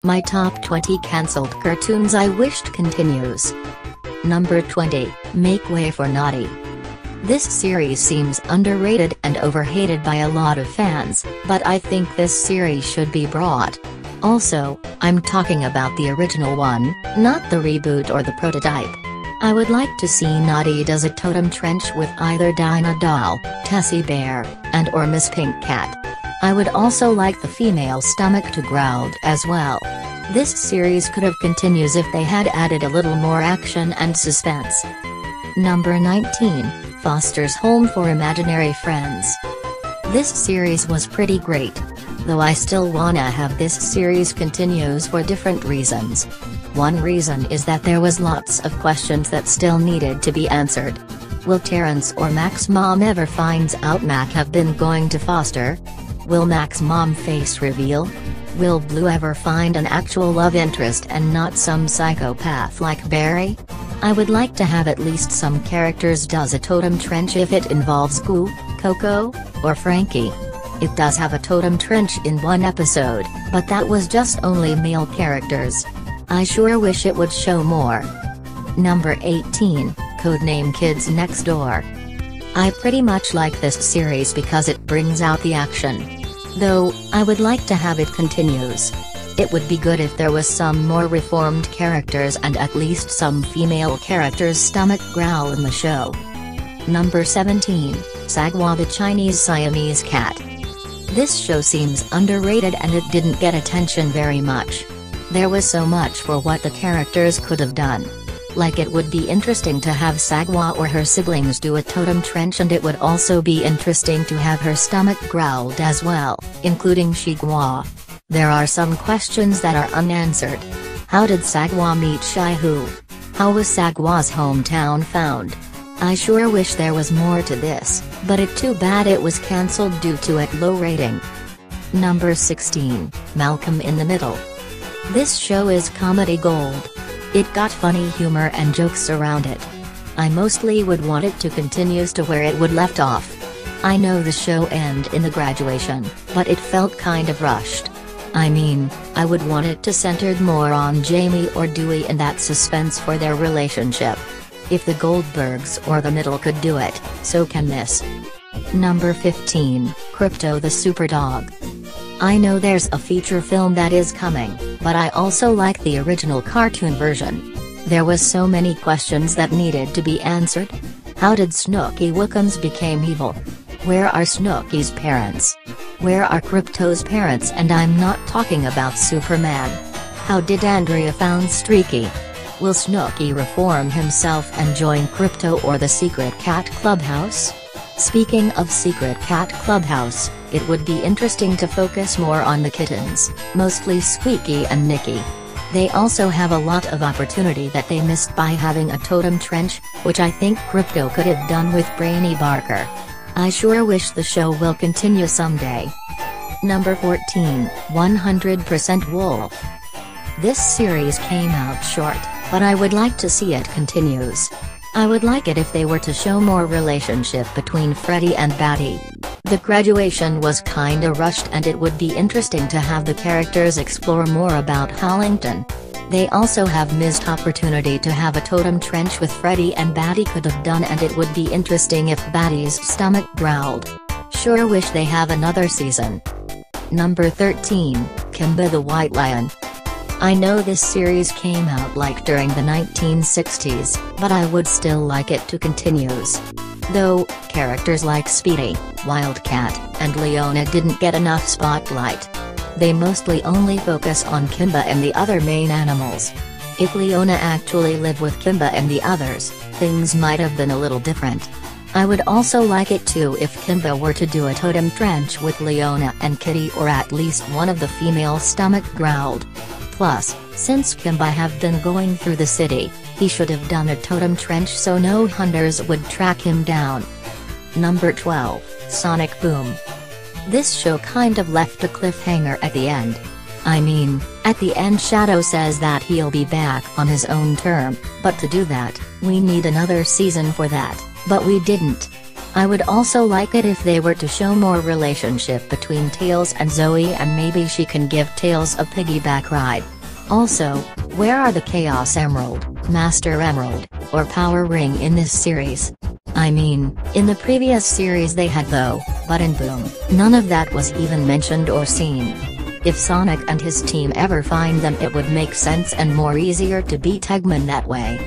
My top 20 cancelled cartoons I wished continues. Number 20, Make Way for Naughty. This series seems underrated and overhated by a lot of fans, but I think this series should be brought. Also, I'm talking about the original one, not the reboot or the prototype. I would like to see Naughty does a totem trench with either Dinah Doll, Tessie Bear, and or Miss Pink Cat. I would also like the female stomach to growl as well. This series could have continues if they had added a little more action and suspense. Number 19, Foster's Home for Imaginary Friends. This series was pretty great. Though I still wanna have this series continues for different reasons. One reason is that there was lots of questions that still needed to be answered. Will Terrence or Mac's mom ever finds out Mac have been going to Foster? Will Mac's mom face reveal? Will Blue ever find an actual love interest and not some psychopath like Barry? I would like to have at least some characters does a totem trench if it involves Goo, Coco, or Frankie. It does have a totem trench in one episode, but that was just only male characters. I sure wish it would show more. Number 18, Codename Kids Next Door. I pretty much like this series because it brings out the action. Though, I would like to have it continues. It would be good if there was some more reformed characters and at least some female characters' stomach growl in the show. Number 17, Sagwa the Chinese Siamese Cat. This show seems underrated and it didn't get attention very much. There was so much for what the characters could have done. Like it would be interesting to have Sagwa or her siblings do a totem trench, and it would also be interesting to have her stomach growled as well, including Shigua. There are some questions that are unanswered. How did Sagwa meet Shaihu? How was Sagwa's hometown found? I sure wish there was more to this, but it's too bad it was cancelled due to its low rating. Number 16, Malcolm in the Middle. This show is comedy gold. It got funny humor and jokes around it. I mostly would want it to continues to where it would left off. I know the show end in the graduation, but it felt kind of rushed. I mean, I would want it to centered more on Jamie or Dewey and that suspense for their relationship. If the Goldbergs or the Middle could do it, so can this. Number 15, Crypto the Superdog. I know there's a feature film that is coming, but I also like the original cartoon version. There was so many questions that needed to be answered. How did Snooky Wickens become evil? Where are Snooky's parents? Where are Crypto's parents? And I'm not talking about Superman. How did Andrea found Streaky? Will Snooky reform himself and join Crypto or the Secret Cat Clubhouse? Speaking of Secret Cat Clubhouse, it would be interesting to focus more on the kittens, mostly Squeaky and Nicky. They also have a lot of opportunity that they missed by having a totem trench, which I think Crypto could have done with Brainy Barker. I sure wish the show will continue someday. Number 14, 100% Wolf. This series came out short, but I would like to see it continues. I would like it if they were to show more relationship between Freddy and Batty. The graduation was kinda rushed and it would be interesting to have the characters explore more about Hollington. They also have missed opportunity to have a totem trench with Freddy and Batty could have done, and it would be interesting if Batty's stomach growled. Sure wish they have another season. Number 13, Kimba the White Lion. I know this series came out like during the 1960s, but I would still like it to continues. Though, characters like Speedy, Wildcat, and Leona didn't get enough spotlight. They mostly only focus on Kimba and the other main animals. If Leona actually lived with Kimba and the others, things might have been a little different. I would also like it too if Kimba were to do a totem trench with Leona and Kitty, or at least one of the female stomach growled. Plus, since Kimba have been going through the city, he should have done a totem trench so no hunters would track him down. Number 12, Sonic Boom. This show kind of left a cliffhanger at the end. I mean, at the end Shadow says that he'll be back on his own term, but to do that, we need another season for that, but we didn't. I would also like it if they were to show more relationship between Tails and Zoe, and maybe she can give Tails a piggyback ride. Also, where are the Chaos Emerald, Master Emerald, or Power Ring in this series? I mean, in the previous series they had though, but in Boom, none of that was even mentioned or seen. If Sonic and his team ever find them, it would make sense and more easier to beat Eggman that way.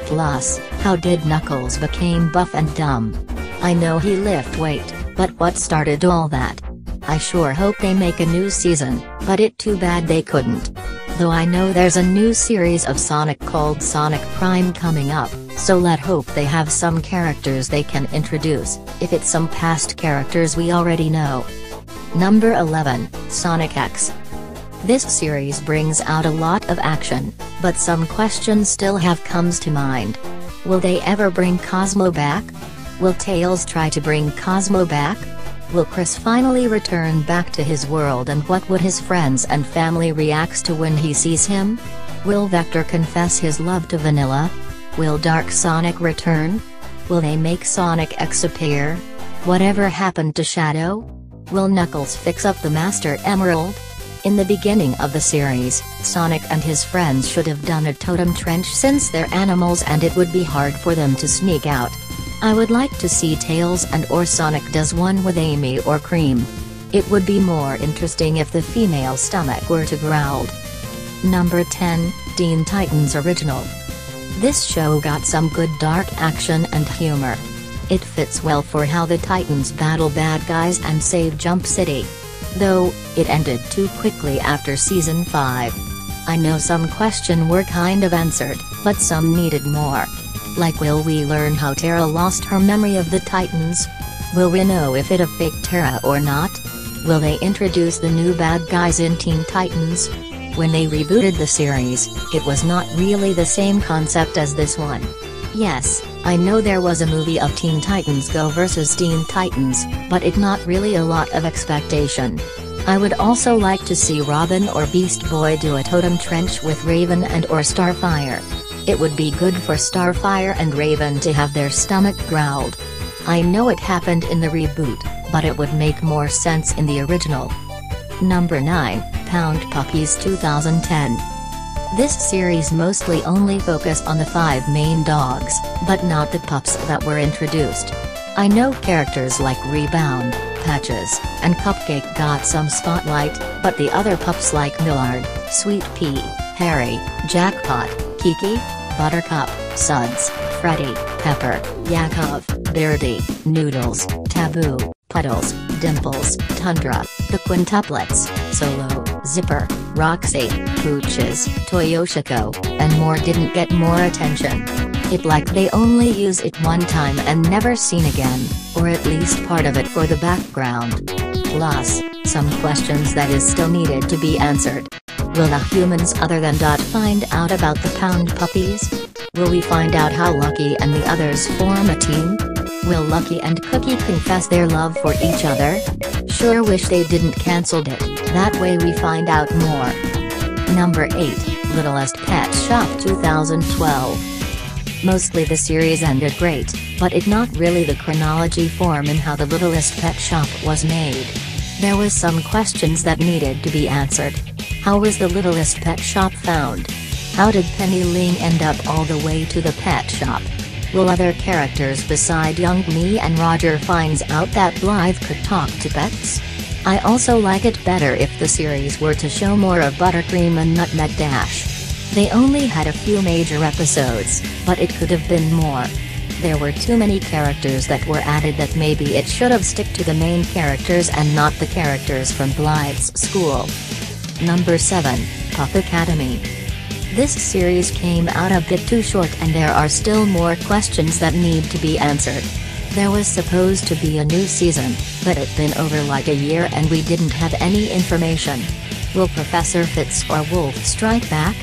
Plus, how did Knuckles became buff and dumb? I know he lift weight, but what started all that? I sure hope they make a new season, but it too bad they couldn't. Though I know there's a new series of Sonic called Sonic Prime coming up, so let hope they have some characters they can introduce, if it's some past characters we already know. Number 11, Sonic X. This series brings out a lot of action, but some questions still have comes to mind. Will they ever bring Cosmo back? Will Tails try to bring Cosmo back? Will Chris finally return back to his world, and what would his friends and family react to when he sees him? Will Vector confess his love to Vanilla? Will Dark Sonic return? Will they make Sonic X appear? Whatever happened to Shadow? Will Knuckles fix up the Master Emerald? In the beginning of the series, Sonic and his friends should have done a totem trench since they're animals and it would be hard for them to sneak out. I would like to see Tails and or Sonic does one with Amy or Cream. It would be more interesting if the female stomach were to growl. Number 10, Teen Titans Original. This show got some good dark action and humor. It fits well for how the Titans battle bad guys and save Jump City. Though, it ended too quickly after Season 5. I know some questions were kind of answered, but some needed more. Like, will we learn how Terra lost her memory of the Titans? Will we know if it a fake Terra or not? Will they introduce the new bad guys in Teen Titans? When they rebooted the series, it was not really the same concept as this one. Yes, I know there was a movie of Teen Titans Go vs Teen Titans, but it not really a lot of expectation. I would also like to see Robin or Beast Boy do a totem trench with Raven and or Starfire. It would be good for Starfire and Raven to have their stomach growled. I know it happened in the reboot, but it would make more sense in the original. Number 9, Pound Puppies 2010. This series mostly only focused on the 5 main dogs, but not the pups that were introduced. I know characters like Rebound, Patches, and Cupcake got some spotlight, but the other pups like Millard, Sweet Pea, Harry, Jackpot, Kiki, Buttercup, Suds, Freddy, Pepper, Yakov, Birdie, Noodles, Taboo, Puddles, Dimples, Tundra, the Quintuplets, Solo, Zipper, Roxy, Pooches, Toyoshiko, and more didn't get more attention. It like they only use it one time and never seen again, or at least part of it for the background. Plus, some questions that is still needed to be answered. Will the humans other than Dot find out about the Pound Puppies? Will we find out how Lucky and the others form a team? Will Lucky and Cookie confess their love for each other? Sure wish they didn't cancelled it, that way we find out more. Number 8, Littlest Pet Shop 2012. Mostly the series ended great, but it not really the chronology form in how the Littlest Pet Shop was made. There was some questions that needed to be answered. How was the Littlest Pet Shop found? How did Penny Ling end up all the way to the pet shop? Will other characters beside Young Me and Roger finds out that Blythe could talk to pets? I also like it better if the series were to show more of Buttercream and Nutmeg Dash. They only had a few major episodes, but it could have been more. There were too many characters that were added that maybe it should have stick to the main characters and not the characters from Blythe's school. Number 7, Pup Academy. This series came out a bit too short and there are still more questions that need to be answered. There was supposed to be a new season, but it's been over like a year and we didn't have any information. Will Professor Fitz or Wolf strike back?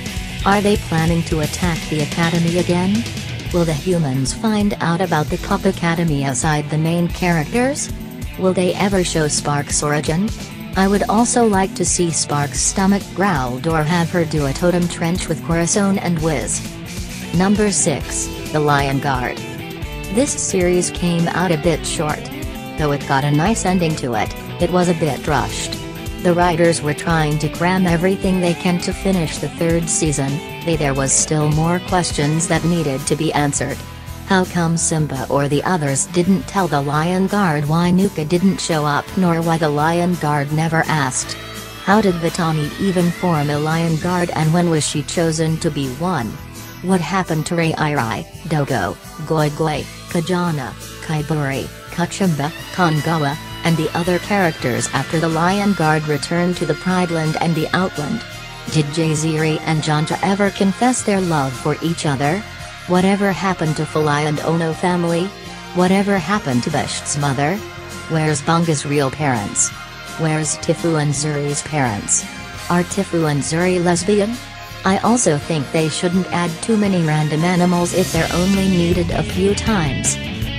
Are they planning to attack the Academy again? Will the humans find out about the Pup Academy aside the main characters? Will they ever show Spark's origin? I would also like to see Spark's stomach growled or have her do a totem trench with Corazon and Wiz. Number 6, The Lion Guard. This series came out a bit short. Though it got a nice ending to it, it was a bit rushed. The writers were trying to cram everything they can to finish the third season. There was still more questions that needed to be answered. How come Simba or the others didn't tell the Lion Guard why Nuka didn't show up, nor why the Lion Guard never asked? How did Vitani even form a Lion Guard, and when was she chosen to be one? What happened to Rai Rai, Dogo, Goi Goi, Kajana, Kaiburi, Kachimba, Kongoa, and the other characters after the Lion Guard returned to the Prideland and the Outland? Did Jaziri and Janja ever confess their love for each other? Whatever happened to Fulai and Ono family? Whatever happened to Besht's mother? Where's Bunga's real parents? Where's Tifu and Zuri's parents? Are Tifu and Zuri lesbian? I also think they shouldn't add too many random animals if they're only needed a few times.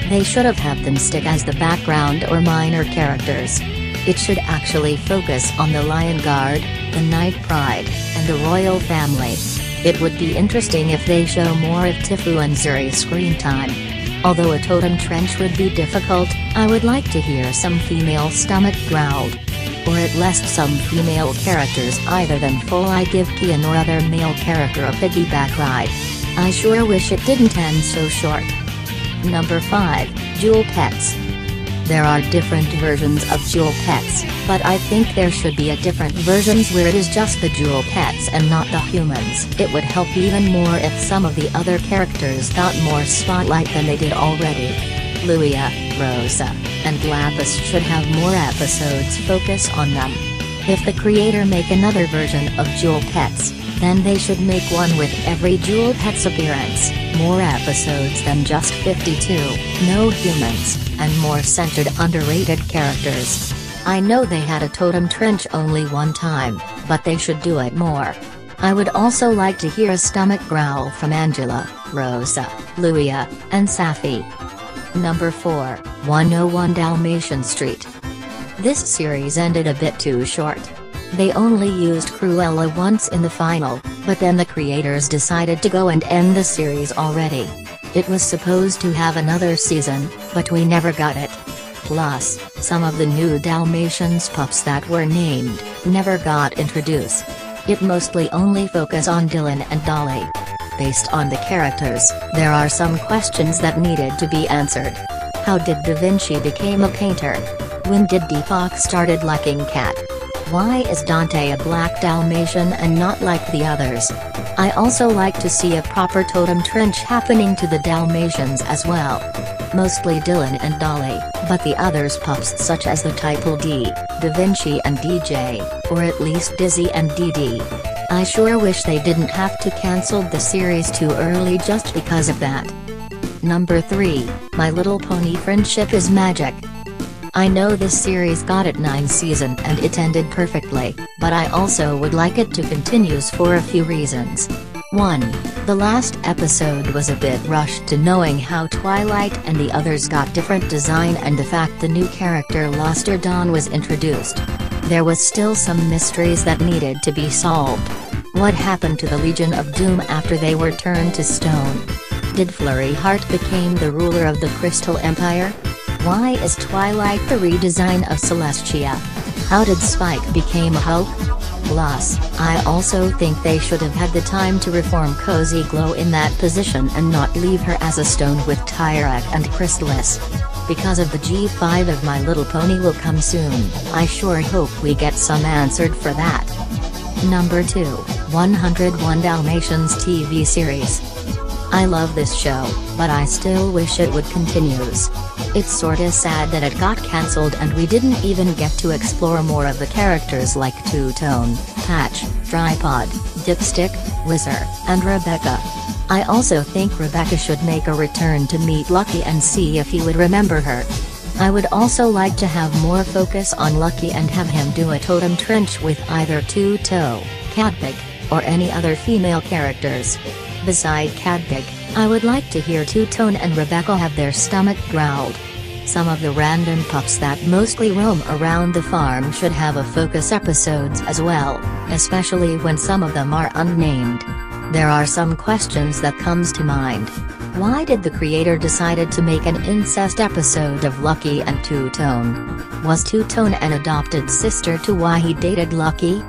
They should have had them stick as the background or minor characters. It should actually focus on the Lion Guard, the Night Pride, and the royal family. It would be interesting if they show more of Tifu and Zuri's screen time. Although a totem trench would be difficult, I would like to hear some female stomach growled. Or at least some female characters either than Fulai give Kian or other male character a piggyback ride. I sure wish it didn't end so short. Number 5, Jewel Pets. There are different versions of Jewel Pets, but I think there should be a different versions where it is just the Jewel Pets and not the humans. It would help even more if some of the other characters got more spotlight than they did already. Luia, Rosa, and Lapis should have more episodes focus on them. If the creator make another version of Jewel Pets, then they should make one with every Jewel Pets appearance, more episodes than just 52, no humans, and more centered underrated characters. I know they had a totem trench only one time, but they should do it more. I would also like to hear a stomach growl from Angela, Rosa, Luia, and Safi. Number 4, 101 Dalmatian Street. This series ended a bit too short. They only used Cruella once in the final, but then the creators decided to go and end the series already. It was supposed to have another season, but we never got it. Plus, some of the new Dalmatians pups that were named never got introduced. It mostly only focused on Dylan and Dolly. Based on the characters, there are some questions that needed to be answered. How did Da Vinci became a painter? When did Deepak started liking cat? Why is Dante a black Dalmatian and not like the others? I also like to see a proper totem trench happening to the Dalmatians as well. Mostly Dylan and Dolly, but the others pups such as the Typal D, Da Vinci and DJ, or at least Dizzy and Dee. I sure wish they didn't have to cancel the series too early just because of that. Number 3, My Little Pony Friendship is Magic. I know this series got it 9 seasons and it ended perfectly, but I also would like it to continue for a few reasons. 1. The last episode was a bit rushed to knowing how Twilight and the others got different design, and the fact the new character Luster Dawn was introduced. There was still some mysteries that needed to be solved. What happened to the Legion of Doom after they were turned to stone? Did Flurry Heart became the ruler of the Crystal Empire? Why is Twilight the redesign of Celestia? How did Spike became a Hulk? Plus, I also think they should have had the time to reform Cozy Glow in that position and not leave her as a stone with Tyrak and Chrysalis. Because of the G5 of My Little Pony will come soon, I sure hope we get some answered for that. Number 2, 101 Dalmatians TV series. I love this show, but I still wish it would continues. It's sorta sad that it got cancelled and we didn't even get to explore more of the characters like Two-Tone, Patch, Tripod, Dipstick, Whizzer, and Rebecca. I also think Rebecca should make a return to meet Lucky and see if he would remember her. I would also like to have more focus on Lucky and have him do a totem trench with either Two-Toe, Cadpig, or any other female characters. Beside Cadpig, I would like to hear Two-Tone and Rebecca have their stomach growled. Some of the random pups that mostly roam around the farm should have a focus episodes as well, especially when some of them are unnamed. There are some questions that comes to mind. Why did the creator decided to make an incest episode of Lucky and Two-Tone? Was Two-Tone an adopted sister to why he dated Lucky?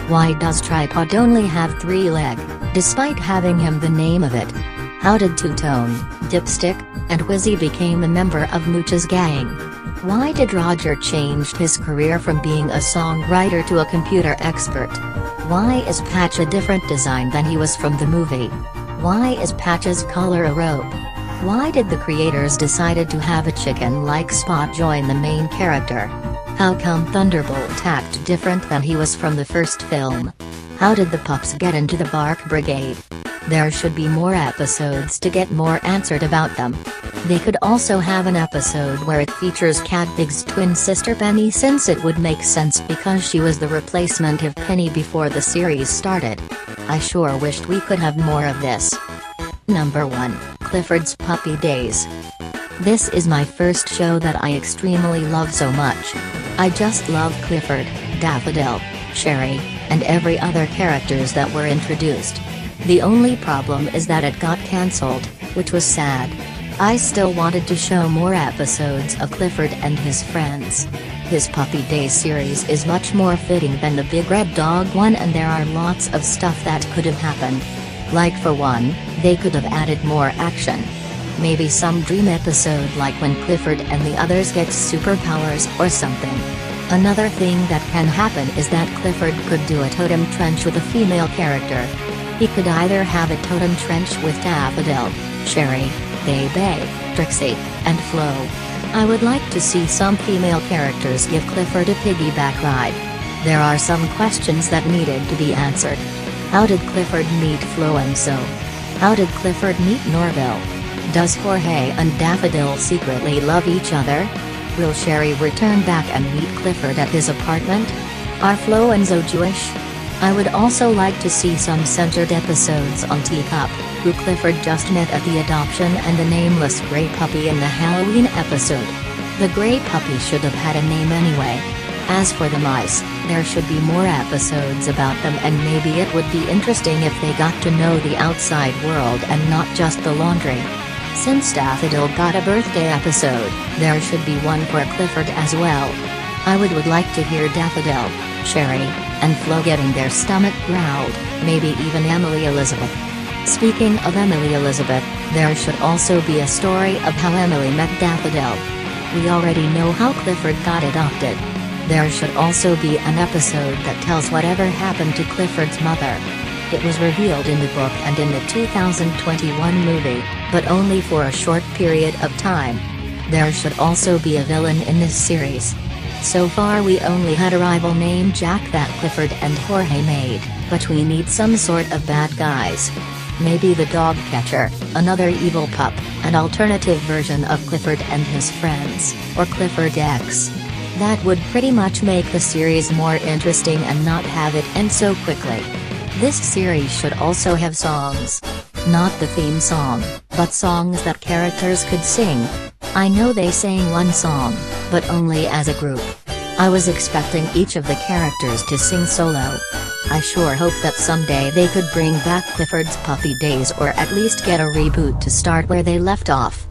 Why does Tripod only have 3 legs, despite having him the name of it? How did Two-Tone, Dipstick, and Wizzy became a member of Mooch's gang? Why did Roger change his career from being a songwriter to a computer expert? Why is Patch a different design than he was from the movie? Why is Patch's color a rope? Why did the creators decided to have a chicken-like Spot join the main character? How come Thunderbolt act different than he was from the first film? How did the pups get into the Bark Brigade? There should be more episodes to get more answered about them. They could also have an episode where it features Cadpig's twin sister Penny, since it would make sense because she was the replacement of Penny before the series started. I sure wished we could have more of this. Number 1, Clifford's Puppy Days. This is my first show that I extremely love so much. I just love Clifford, Daffodil, Sherry, and every other characters that were introduced. The only problem is that it got cancelled, which was sad. I still wanted to show more episodes of Clifford and his friends. His Puppy Days series is much more fitting than the Big Red Dog one, and there are lots of stuff that could have happened. Like for one, they could have added more action. Maybe some dream episode like when Clifford and the others get superpowers or something. Another thing that can happen is that Clifford could do a totem trench with a female character. He could either have a totem trench with Daffodil, Sherry, Bebe, Trixie, and Flo. I would like to see some female characters give Clifford a piggyback ride. There are some questions that needed to be answered. How did Clifford meet Flo and So? How did Clifford meet Norville? Does Jorge and Daffodil secretly love each other? Will Sherry return back and meet Clifford at his apartment? Are Flo and Zoe Jewish? I would also like to see some centered episodes on Teacup, who Clifford just met at the adoption, and the nameless Grey Puppy in the Halloween episode. The Grey Puppy should have had a name anyway. As for the mice, there should be more episodes about them, and maybe it would be interesting if they got to know the outside world and not just the laundry. Since Daffodil got a birthday episode, there should be one for Clifford as well. I would like to hear Daffodil, Sherry, and Flo getting their stomach growled, maybe even Emily Elizabeth. Speaking of Emily Elizabeth, there should also be a story of how Emily met Daffodil. We already know how Clifford got adopted. There should also be an episode that tells whatever happened to Clifford's mother. It was revealed in the book and in the 2021 movie, but only for a short period of time. There should also be a villain in this series. So far we only had a rival named Jack that Clifford and Jorge made, but we need some sort of bad guys. Maybe the dog catcher, another evil pup, an alternative version of Clifford and his friends, or Clifford X. That would pretty much make the series more interesting and not have it end so quickly. This series should also have songs. Not the theme song, but songs that characters could sing. I know they sang one song, but only as a group. I was expecting each of the characters to sing solo. I sure hope that someday they could bring back Clifford's Puppy Days, or at least get a reboot to start where they left off.